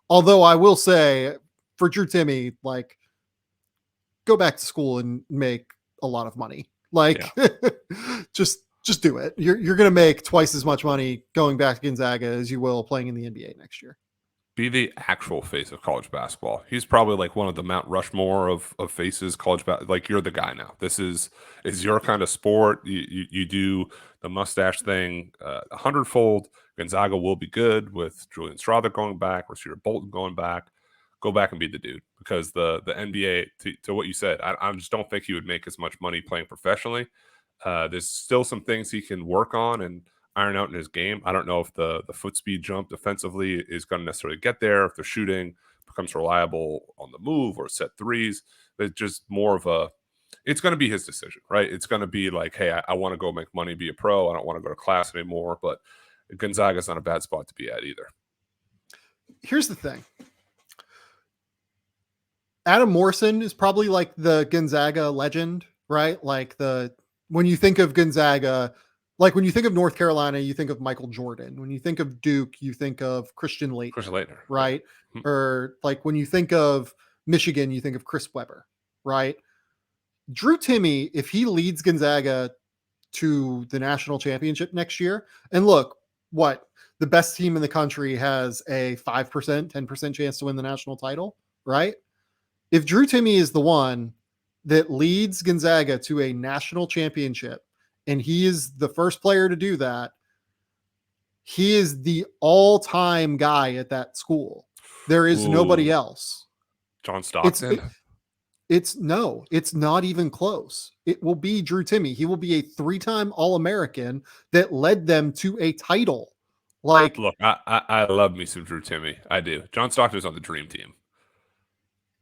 Although I will say for Drew Timmy, like, go back to school and make a lot of money. Like, just do it. You're going to make twice as much money going back to Gonzaga as you will playing in the NBA next year. Be the actual face of college basketball. He's probably like one of the Mount Rushmore of faces college basketball. Like, you're the guy now. This is your kind of sport. You do the mustache thing 100-fold. Gonzaga will be good with Julian Strawther going back, Rasir Bolton going back. Go back and be the dude, because the NBA, to what you said, I just don't think he would make as much money playing professionally. There's still some things he can work on and iron out in his game. I don't know if the foot speed jump defensively is going to necessarily get there, if the shooting becomes reliable on the move or set threes. It's just more of it's going to be his decision, right? It's going to be like, hey, I want to go make money, be a pro. I don't want to go to class anymore. But Gonzaga's not a bad spot to be at either. Here's the thing. Adam Morrison is probably like the Gonzaga legend, right? Like, when you think of Gonzaga, like when you think of North Carolina, you think of Michael Jordan. When you think of Duke, you think of Christian Laettner, right? Yeah. Or like when you think of Michigan, you think of Chris Webber, right? Drew Timme, if he leads Gonzaga to the national championship next year, and look, the best team in the country has a 5%, 10% chance to win the national title, right? If Drew Timme is the one that leads Gonzaga to a national championship, and he is the first player to do that, he is the all-time guy at that school. There is nobody else. John Stockton? It's not even close. It will be Drew Timme. He will be a 3-time All-American that led them to a title. Like, look, I love me some Drew Timme. I do. John Stockton's on the dream team.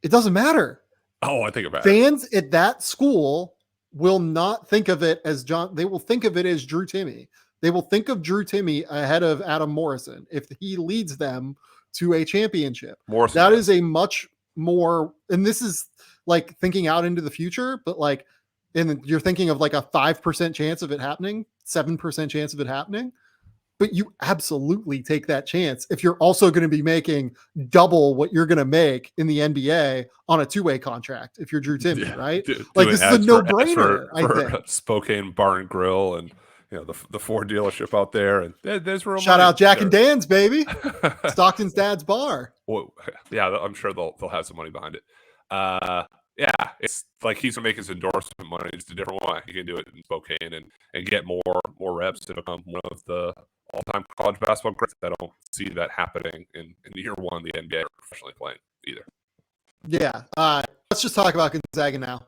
It doesn't matter. Oh, I think about fans at that school will not think of it as John. They will think of it as Drew Timme. They will think of Drew Timme ahead of Adam Morrison if he leads them to a championship. That is a much more, and this is like thinking out into the future, but like, and you're thinking of like a 5% chance of it happening, 7% chance of it happening. But you absolutely take that chance if you're also going to be making double what you're going to make in the NBA on a 2-way contract if you're Drew Timme, right? Like, this is a no-brainer, I think. Spokane Bar and Grill and, you know, the Ford dealership out there. And there's real Shout out Jack and Dan's, baby. Stockton's dad's bar. Well, yeah, I'm sure they'll have some money behind it. Yeah, it's like he's gonna make his endorsement money just a different way. He can do it in Spokane and get more reps and become one of the all-time college basketball greats. I don't see that happening in year one of the NBA or professionally playing either. Yeah. Let's just talk about Gonzaga now.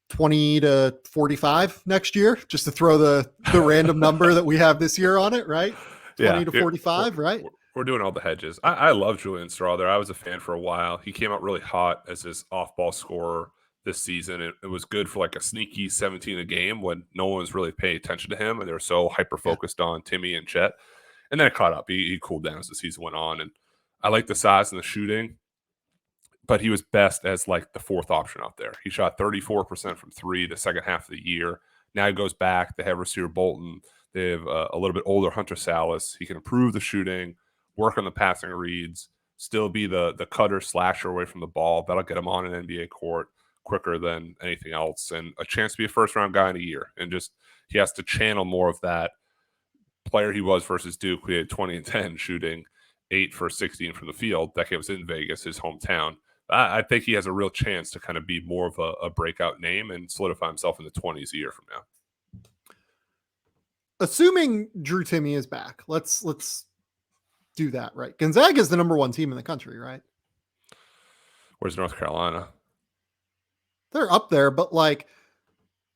20 to 45 next year, just to throw the random number that we have this year on it, right? 20 to 45, right? We're doing all the hedges. I love Julian Strawther. I was a fan for a while. He came out really hot as this off-ball scorer this season. It was good for like a sneaky 17 a game when no one was really paying attention to him, and they were so hyper-focused on Timmy and Chet. And then it caught up. He cooled down as the season went on. And I like the size and the shooting, but he was best as like the fourth option out there. He shot 34% from three the second half of the year. Now he goes back. They have Rasir Bolton. They have a little bit older Hunter Salas. He can improve the shooting, work on the passing reads, still be the cutter slasher away from the ball. That'll get him on an NBA court quicker than anything else, and a chance to be a first-round guy in a year. And just he has to channel more of that player he was versus Duke. We had 20 and 10 shooting 8 for 16 from the field. That game was in Vegas, his hometown. I think he has a real chance to kind of be more of a breakout name and solidify himself in the 20s a year from now. Assuming Drew Timme is back, let's do that, right? Gonzaga is the number one team in the country, right? Where's North Carolina? They're up there, but like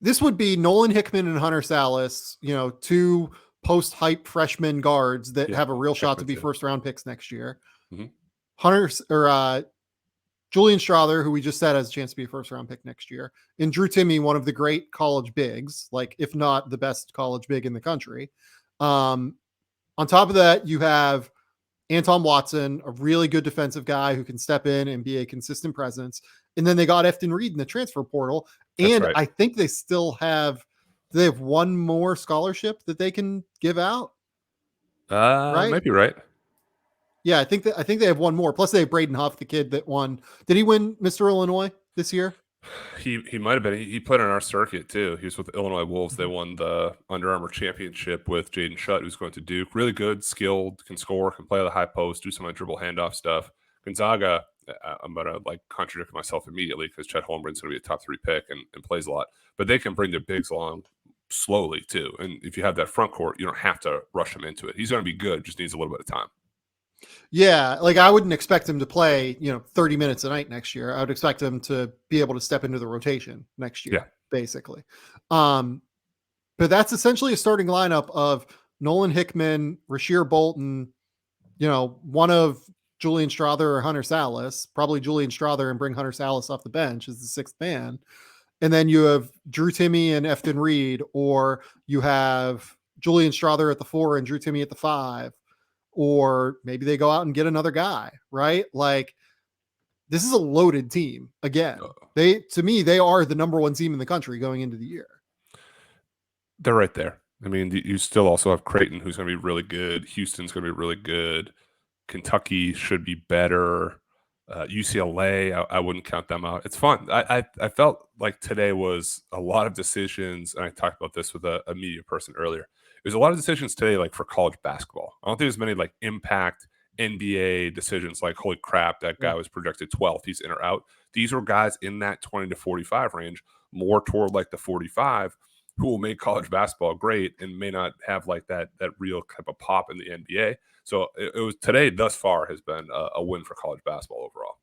this would be Nolan Hickman and Hunter Salas, you know, two post-hype freshman guards that have a real shot to be first-round picks next year. Mm-hmm. Julian Strawther, who we just said has a chance to be a first-round pick next year, and Drew Timme, one of the great college bigs, like if not the best college big in the country. On top of that, you have Anton Watson, a really good defensive guy who can step in and be a consistent presence. And then they got Efton Reed in the transfer portal. And I think they still have one more scholarship that they can give out. Might be right. Yeah, I think they have one more. Plus, they have Braden Huff, the kid that won. Did he win Mr. Illinois this year? He might have been. He played on our circuit too. He was with the Illinois Wolves. They Mhm. won the Under Armour championship with Jaden Shutt, who's going to Duke. Really good, skilled, can score, can play the high post, do some of the dribble handoff stuff. Gonzaga, I'm gonna like contradict myself immediately because Chet Holmgren's going to be a top 3 pick and plays a lot. But they can bring their bigs along slowly too. And if you have that front court, you don't have to rush him into it. He's going to be good. Just needs a little bit of time. Yeah, like I wouldn't expect him to play, 30 minutes a night next year. I would expect him to be able to step into the rotation next year, Yeah. basically. But that's essentially a starting lineup of Nolan Hickman, Rasheer Bolton, one of Julian Strawther or Hunter Salas, probably Julian Strawther, and bring Hunter Salas off the bench as the sixth man. And then you have Drew Timme and Efton Reed, or you have Julian Strawther at the 4 and Drew Timme at the 5, or maybe they go out and get another guy, right? Like, this is a loaded team again. To me, they are the number 1 team in the country going into the year. They're right there. I mean, you still also have Creighton, who's going to be really good. Houston's going to be really good. Kentucky should be better. UCLA, I wouldn't count them out. It's fun. I felt like today was a lot of decisions, and I talked about this with a media person earlier. There's a lot of decisions today, like for college basketball. I don't think there's many like impact NBA decisions like, holy crap, that guy was projected 12th. He's in or out. These were guys in that 20 to 45 range, more toward like the 45, who will make college basketball great and may not have like that real type of pop in the NBA. So it was today thus far has been a win for college basketball overall.